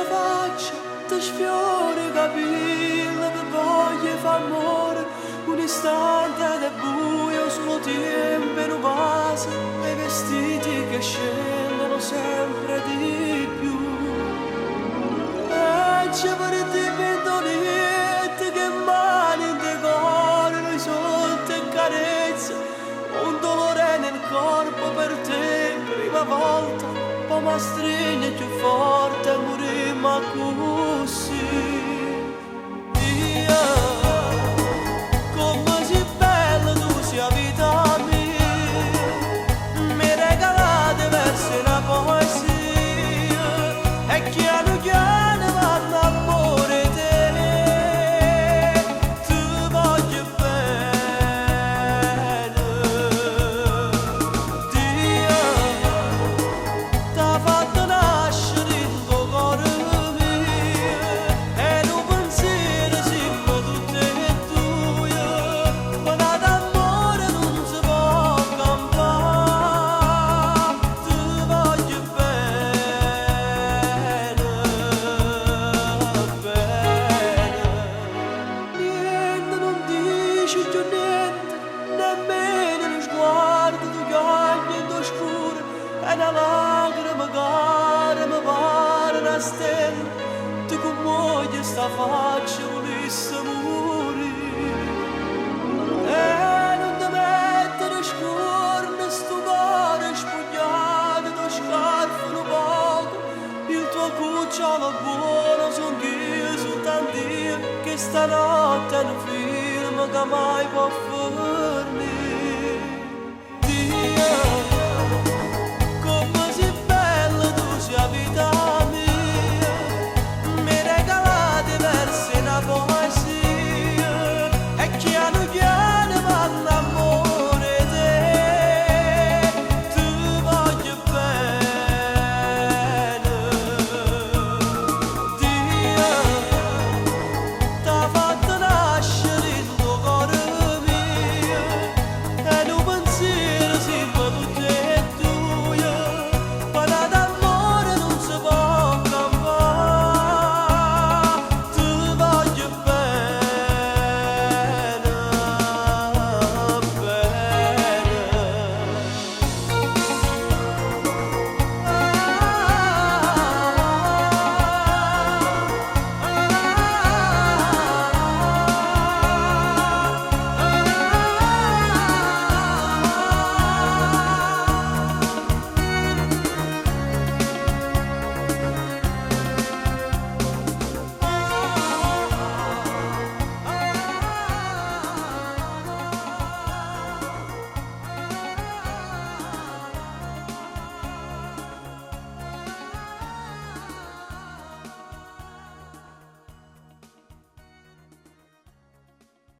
faccia, ti sfiora i capelli, ti voglia fa amore, un istante è buio, solo tempo non passa, e i vestiti che scendono sempre di più. E c'è per te pendolette che mani decorano i sotto e carezze, un dolore nel corpo per te, prima volta, poi mi stringe più forte e morimmo così. Io, come sei bella tu sia vita mia, mi regalate versi una poesia, e chiaro chiaro vanno amore te, ti voglio bene. Dio t'ha fatto nascere in tuo cuore mio, e un pensiero siamo tutte e due, ma d'amore non si può campare, ti voglio bene, bene. Niente, non dici più niente, nemmeno lo sguardo degli occhi scuri, e una lacrima cara mi pare una stella, tu con moglie sta faccia volesse morire. E non ti mettere scorno, sto cuore spugnato, tu scarfano poco, il tuo cucciolo buono son io soltanto io, che stanotte è un film che mai può